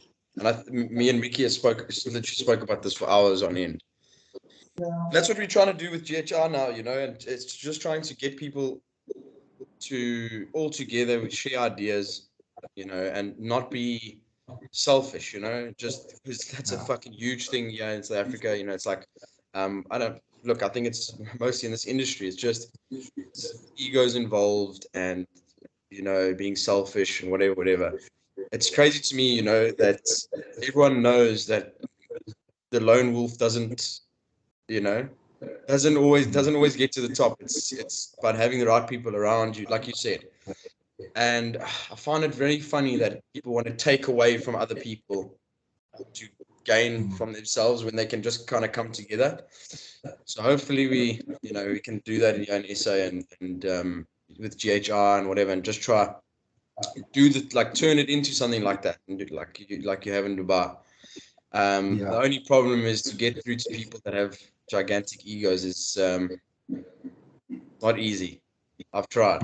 Speaker 4: me and Mickey literally spoke about this for hours on end. That's what we're trying to do with GHR now, and it's just trying to get people to all together, share ideas, and not be selfish, just because that's a fucking huge thing here in South Africa. It's like, I think it's mostly in this industry, it's just egos involved and, being selfish and whatever. It's crazy to me, that everyone knows that the lone wolf doesn't always get to the top. It's about having the right people around you, like you said. And I find it very funny that people want to take away from other people to gain from themselves when they can just kind of come together. So hopefully we can do that in SA and with GHR and whatever, and just try do turn it into something like that, and do like you have in Dubai. The only problem is to get through to people that have gigantic egos is not easy. I've tried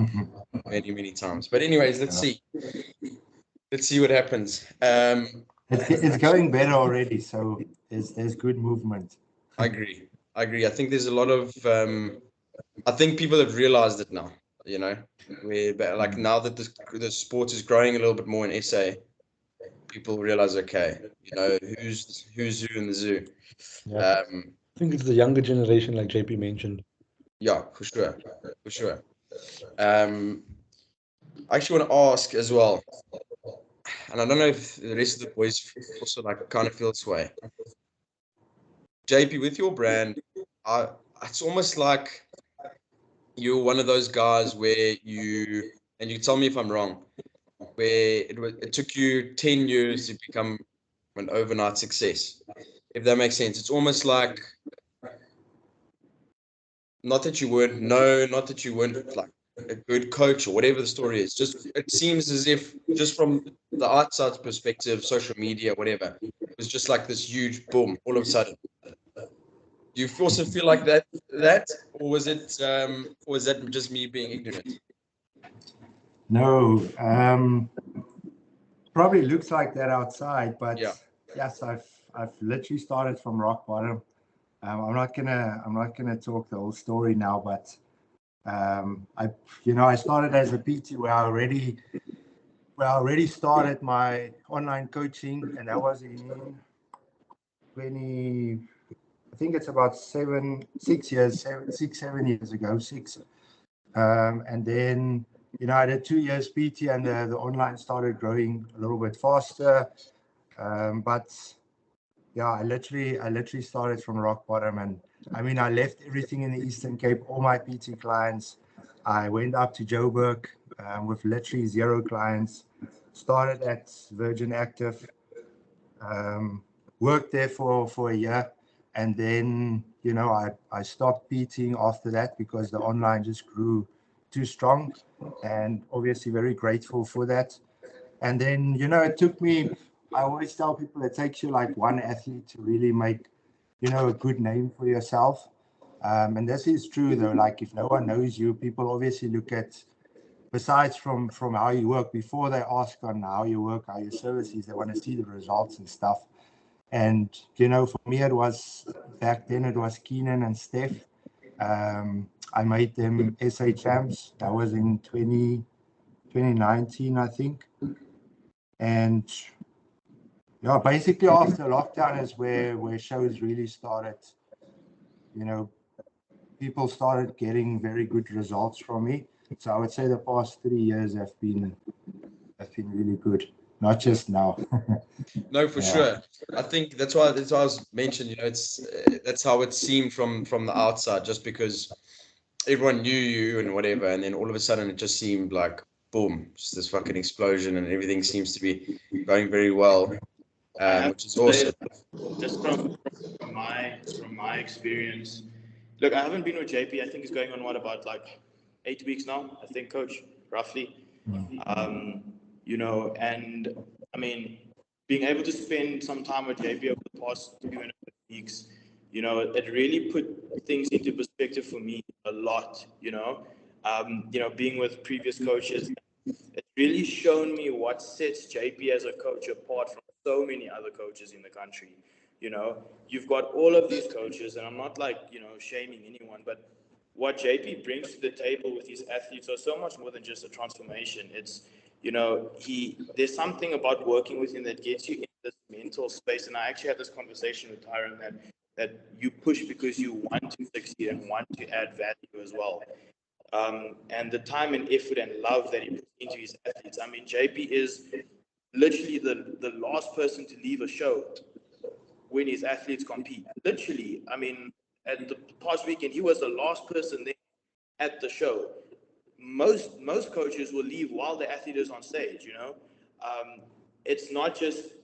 Speaker 4: many times, but anyways, let's see what happens.
Speaker 1: It's going better already, so there's good movement.
Speaker 4: I agree. I think there's a lot of I think people have realized it now, you know, like now that the sport is growing a little bit more in SA, people realize, okay, you know, who's who in the zoo.
Speaker 6: Yeah. I think it's the younger generation, like JP mentioned.
Speaker 4: Yeah, for sure, for sure. I actually want to ask as well, and I don't know if the rest of the boys also like kind of feel this way. JP, with your brand, it's almost like you're one of those guys where and you tell me if I'm wrong, where it took you 10 years to become an overnight success. If that makes sense. It's almost like not that you weren't like a good coach or whatever the story is. Just it seems as if just from the outside perspective, social media, whatever, it was just like this huge boom all of a sudden. Do you also feel like that, or was that just me being ignorant?
Speaker 1: No, probably looks like that outside, but
Speaker 4: Yeah.
Speaker 1: yes, I've literally started from rock bottom. I'm not gonna talk the whole story now, but I started as a PT where I already started my online coaching, and that was in 20. I think it's about 7 years ago, six. And then, I did 2 years PT, and the online started growing a little bit faster. But yeah, I literally started from rock bottom, and I mean, I left everything in the Eastern Cape, all my PT clients. I went up to Joburg with literally 0 clients. Started at Virgin Active, worked there for a year, and then I stopped PTing after that because the online just grew too strong, and obviously very grateful for that. And then it took me. I always tell people it takes you like one athlete to really make a good name for yourself. And this is true though. Like if no one knows you, people obviously look at, besides from how you work, before they ask on how you work, how your service is, they want to see the results and stuff. And for me, it was back then. It was Keenan and Steph. I made them SA champs. That was in 2019, I think. And yeah, basically after lockdown is where shows really started. People started getting very good results from me. So I would say the past 3 years have been really good, not just now.
Speaker 4: No, for sure. I think that's why I was mentioned. It's that's how it seemed from the outside, just because everyone knew you and whatever, and then all of a sudden it just seemed like boom, just this fucking explosion, and everything seems to be going very well, which is awesome.
Speaker 3: Just from my experience, look, I haven't been with JP. I think he's going on about like 8 weeks now. I think, coach, roughly. And I mean, being able to spend some time with JP over the past 2.5 weeks, it really put things into perspective for me a lot. Being with previous coaches, it's really shown me what sets JP as a coach apart from so many other coaches in the country. You've got all of these coaches, and I'm not like, shaming anyone, but what JP brings to the table with his athletes are so much more than just a transformation. It's, there's something about working with him that gets you in this mental space. And I actually had this conversation with Tyron that you push because you want to succeed and want to add value as well. And the time and effort and love that he puts into his athletes. I mean, JP is literally the last person to leave a show when his athletes compete. Literally, I mean, at the past weekend, he was the last person there at the show. Most coaches will leave while the athlete is on stage. It's not just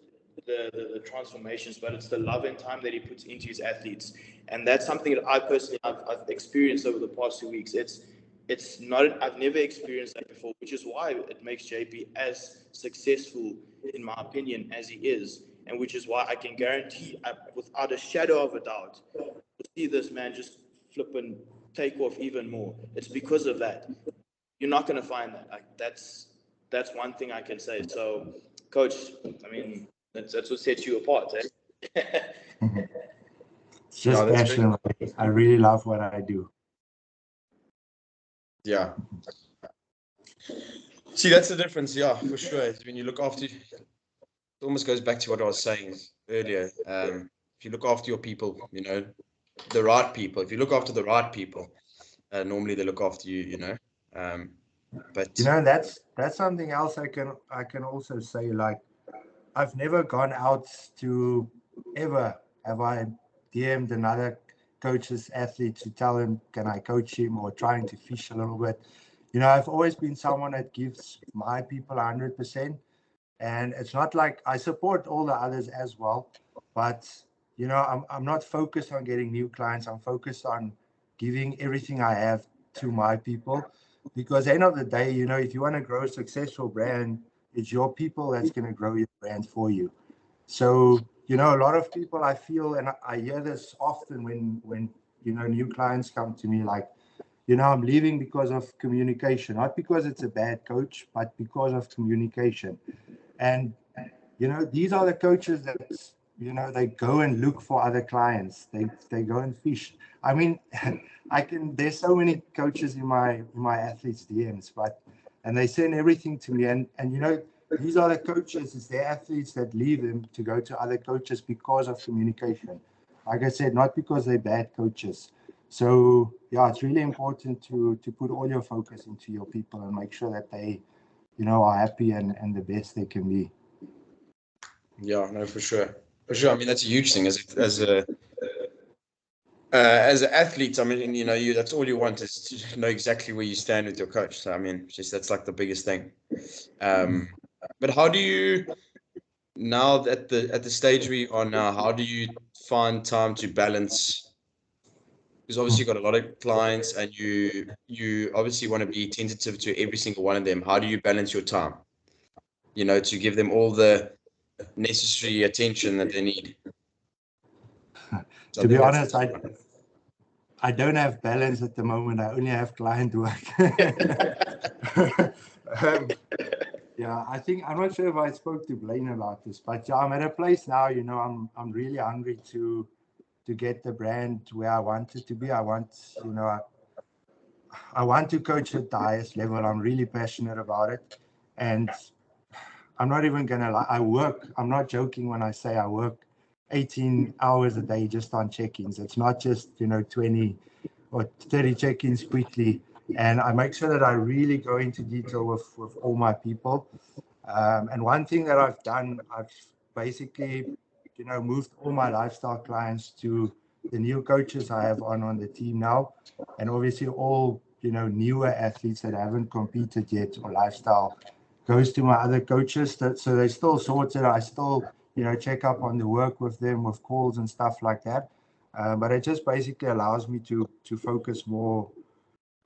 Speaker 3: the transformations, but it's the love and time that he puts into his athletes, and that's something that I personally I've experienced over the past 2 weeks. It's not, I've never experienced that before, which is why it makes JP as successful, in my opinion, as he is, and which is why I can guarantee, without a shadow of a doubt, you'll see this man just flip and take off even more. It's because of that. You're not going to find that. Like that's one thing I can say. So, coach, I mean, that's what sets you apart, eh?
Speaker 1: It's just passion. I really love what I do.
Speaker 4: Yeah. See, that's the difference. Yeah, for sure. It's when you look after, it almost goes back to what I was saying earlier. If you look after your people, you know, the right people. If you look after the right people, normally they look after you. You know. But
Speaker 1: You know, that's something else I can also say. Like, I've never gone out to ever have I DM'd another coach's athlete to tell him, can I coach him, or trying to fish a little bit. You know, I've always been someone that gives my people 100%. And it's not like I support all the others as well, but you know, I'm not focused on getting new clients. I'm focused on giving everything I have to my people, because at the end of the day, you know, if you want to grow a successful brand, it's your people that's going to grow your brand for you. So, you know, a lot of people, I feel, and I hear this often when you know, new clients come to me, like, you know, I'm leaving because of communication, not because it's a bad coach, but because of communication. And, you know, these are the coaches that, you know, they go and look for other clients. They go and fish. I mean, there's so many coaches in my athletes DMs, and they send everything to me. And, you know, these are the coaches, it's their athletes that leave them to go to other coaches because of communication. Like I said, not because they're bad coaches. So yeah, it's really important to put all your focus into your people and make sure that they, you know, are happy and the best they can be.
Speaker 4: yeah, no, for sure, for sure. I mean, that's a huge thing as an athlete. I mean, you know, that's all you want is to know exactly where you stand with your coach. So I mean, just that's like the biggest thing. But how do you now at the stage we are now? How do you find time to balance? Because obviously you've got a lot of clients, and you obviously want to be tentative to every single one of them. How do you balance your time? You know, to give them all the necessary attention that they need. So
Speaker 1: To be honest, I don't have balance at the moment. I only have client work. um, yeah, I think I'm not sure if I spoke to Blaine about this, but yeah, I'm at a place now. You know, I'm really hungry to get the brand where I want it to be. I want, you know, I want to coach at the highest level. I'm really passionate about it, and I'm not even gonna lie. I'm not joking when I say I work 18 hours a day just on check-ins. It's not just, you know, 20 or 30 check-ins quickly. And I make sure that I really go into detail with all my people. And one thing that I've done, I've basically, you know, moved all my lifestyle clients to the new coaches I have on the team now. And obviously all, you know, newer athletes that haven't competed yet or lifestyle goes to my other coaches. So they still sorted. I still, you know, check up on the work with them with calls and stuff like that. But it just basically allows me to focus more,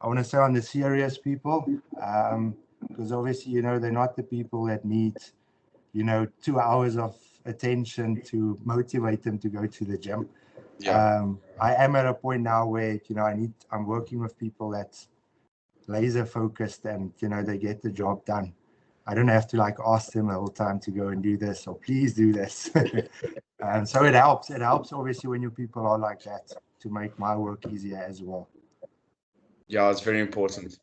Speaker 1: I want to say, on the serious people, because obviously, you know, they're not the people that need, you know, 2 hours of attention to motivate them to go to the gym.
Speaker 4: Yeah.
Speaker 1: I am at a point now where, you know, I'm working with people that's laser focused and, you know, they get the job done. I don't have to like ask them the whole time to go and do this or please do this. So it helps. It helps obviously when your people are like that to make my work easier as well.
Speaker 4: Yeah, it's very important.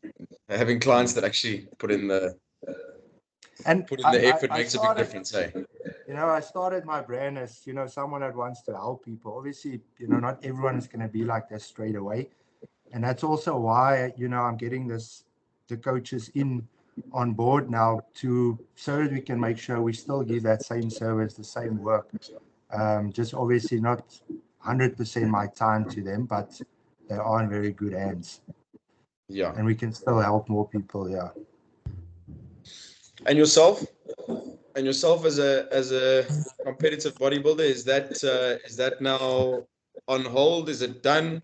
Speaker 4: Having clients that actually put in the effort makes a big difference, hey?
Speaker 1: You know, I started my brand as, you know, someone that wants to help people. Obviously, you know, not everyone is going to be like this straight away. And that's also why, you know, I'm getting the coaches on board now so that we can make sure we still give that same service, the same work. Just obviously not 100% my time to them, but they are in very good hands.
Speaker 4: Yeah.
Speaker 1: And we can still help more people, yeah.
Speaker 4: And yourself? And yourself as a competitive bodybuilder, is that now on hold? Is it done?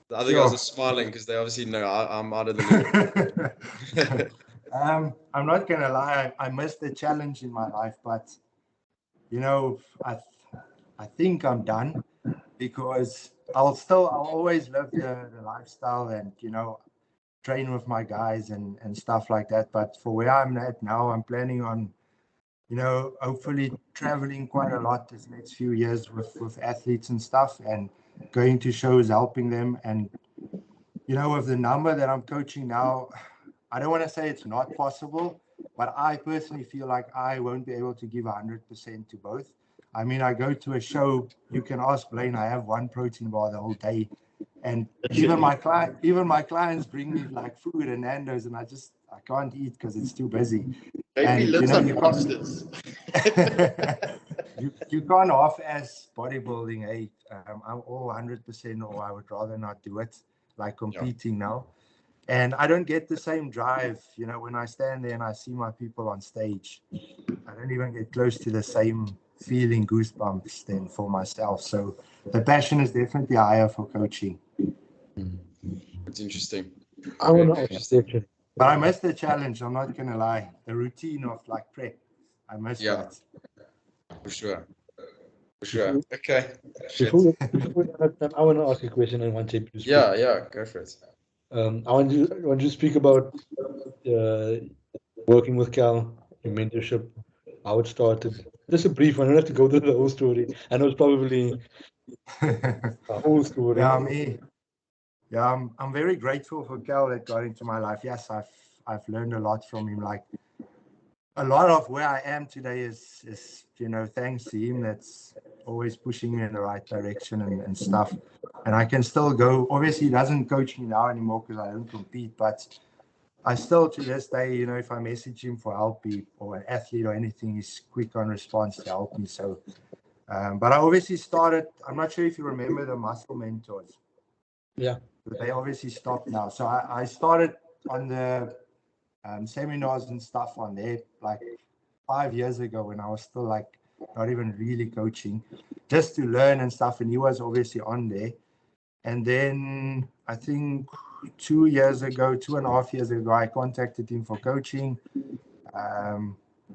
Speaker 4: The other guys are smiling because they obviously know I'm out of the loop.
Speaker 1: I'm not gonna lie, I missed the challenge in my life, but you know, I think I'm done, because I'll always live the lifestyle and, you know, train with my guys and stuff like that. But for where I'm at now, I'm planning on, you know, hopefully traveling quite a lot this next few years with athletes and stuff, and going to shows, helping them. And with the number that I'm coaching now, I don't want to say it's not possible, but I personally feel like I won't be able to give 100% to both. I mean, I go to a show, you can ask Blaine, I have one protein bar the whole day. And even my clients bring me like food and Nando's, and I can't eat because it's too busy.
Speaker 3: JP lives on monsters.
Speaker 1: you can't half-ass bodybuilding, eh? I'm all 100%, or I would rather not do it, like competing now. And I don't get the same drive, when I stand there and I see my people on stage. I don't even get close to the same feeling, goosebumps then for myself. So the passion is definitely higher for coaching.
Speaker 4: It's interesting.
Speaker 6: I want to ask you a question.
Speaker 1: But I miss the challenge, I'm not going to lie. The routine of like prep, I miss that.
Speaker 4: For sure. Okay.
Speaker 6: Before we run out of time, I want to ask you a question and want JP to speak.
Speaker 4: Yeah, go for it.
Speaker 6: I want you to speak about working with Cal, your mentorship, how it started. Just a brief one. I don't have to go through the whole story. I know it's probably a whole story.
Speaker 1: I'm very grateful for Cal that got into my life. Yes, I've learned a lot from him. Like a lot of where I am today is thanks to him. That's always pushing me in the right direction and stuff. And I can still go. Obviously, he doesn't coach me now anymore because I don't compete. But I still, to this day, if I message him for help, or an athlete or anything, he's quick on response to help me. So, but I obviously started. I'm not sure if you remember the muscle mentors.
Speaker 6: Yeah.
Speaker 1: They obviously stopped now. So I started on the seminars and stuff on there like 5 years ago when I was still like not even really coaching, just to learn and stuff. And he was obviously on there. And then I think 2.5 years ago, I contacted him for coaching.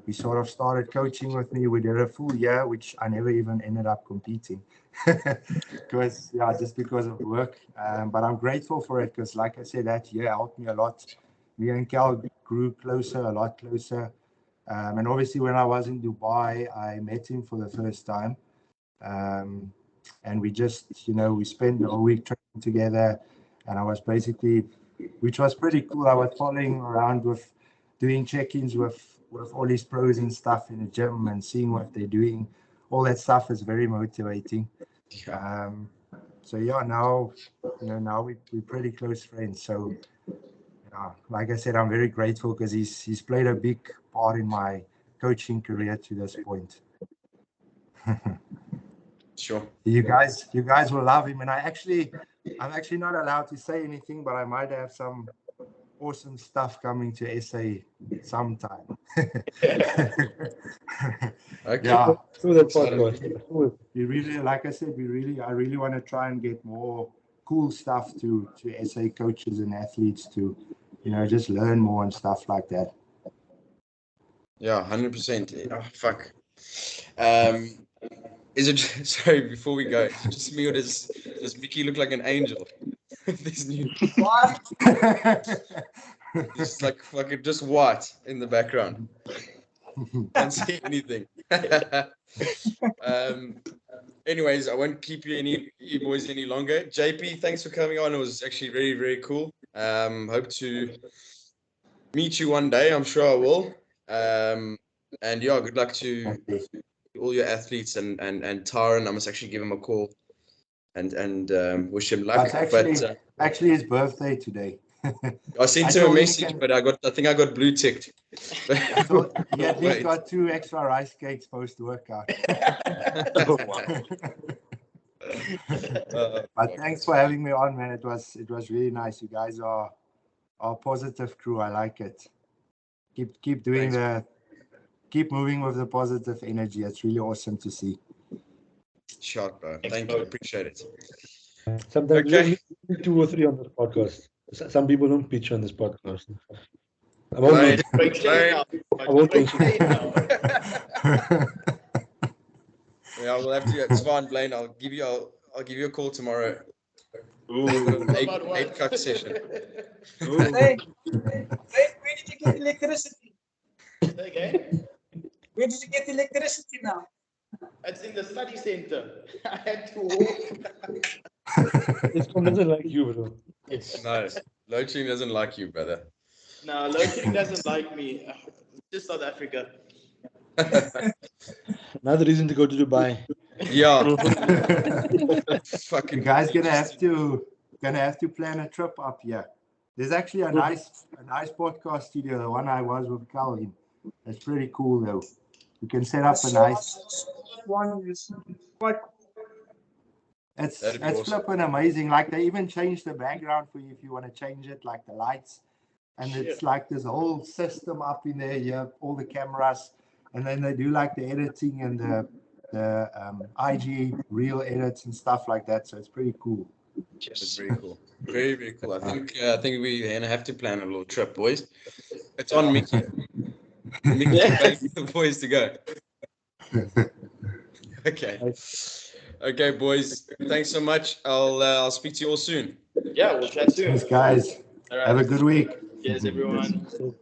Speaker 1: He sort of started coaching with me. We did a full year, which I never even ended up competing just because of work. But I'm grateful for it because, like I said, that year helped me a lot. Me and Cal grew a lot closer. And obviously, when I was in Dubai, I met him for the first time. And we just, we spent the whole week training together. And I was basically, which was pretty cool. I was following around with doing check-ins with all these pros and stuff in the gym and seeing what they're doing. All that stuff is very motivating. So now we're pretty close friends. So like I said, I'm very grateful because he's played a big part in my coaching career to this point.
Speaker 4: Sure.
Speaker 1: You guys will love him. And I'm actually not allowed to say anything, but I might have some awesome stuff coming to SA sometime.
Speaker 4: Okay.
Speaker 1: Yeah.
Speaker 6: Through that podcast.
Speaker 1: We really, like I said, I really want to try and get more cool stuff to SA coaches and athletes to, just learn more and stuff like that.
Speaker 4: Yeah, 100%. Oh, fuck. Is it sorry? Before we go, is it just me or does Mickey look like an angel? This new
Speaker 2: What?
Speaker 4: It's like fucking just white in the background. Can't see anything. Anyways, I won't keep you boys any longer. JP, thanks for coming on. It was actually very, very cool. Hope to meet you one day. I'm sure I will. And yeah, good luck to all your athletes and Taran. I must actually give him a call and wish him luck.
Speaker 1: It's actually his birthday today.
Speaker 4: I sent him a message, but I think I got blue ticked.
Speaker 1: He at least got 2 extra rice cakes post workout. But thanks for having me on, man. It was really nice. You guys are a positive crew. I like it. Keep doing keep moving with the positive energy. It's really awesome to see.
Speaker 4: Sharp, bro. Thank you. Appreciate it.
Speaker 6: Sometimes we need 2 or 3 on this podcast. Some people don't pitch on this podcast. I won't mention it.
Speaker 4: Yeah, we'll have to. It's fine, Blaine. I'll give you a call tomorrow. Ooh, eight cut session.
Speaker 2: Hey, where did you get electricity?
Speaker 3: Again?
Speaker 2: Where did you get electricity now?
Speaker 3: It's in the study center. I had to walk.
Speaker 6: It's doesn't like you, bro. Yes.
Speaker 4: No, load shedding doesn't like you, brother.
Speaker 3: No, load shedding doesn't like me. Just South Africa.
Speaker 6: Another reason to go to Dubai.
Speaker 4: Yeah.
Speaker 1: You
Speaker 4: Fucking
Speaker 1: guys gonna have to plan a trip up here. There's actually a nice podcast studio, the one I was with Cal in. It's pretty cool though. You can set up a nice.
Speaker 2: one is quite
Speaker 1: It's
Speaker 4: That'd be awesome.
Speaker 1: flipping amazing. Like they even changed the background for you if you want to change it, like the lights. And it's like this whole system up in there. You have all the cameras, and then they do like the editing and the IG reel edits and stuff like that. So it's pretty cool.
Speaker 4: It's very cool. Very, very cool. I think we're gonna have to plan a little trip, boys. It's on Mickey. Mickey begging the boys to go. Okay. Okay, boys. Thanks so much. I'll speak to you all soon.
Speaker 3: Yeah, we'll chat soon.
Speaker 1: Thanks, guys.
Speaker 3: All right.
Speaker 1: Have a good week.
Speaker 3: Cheers, everyone.
Speaker 6: So,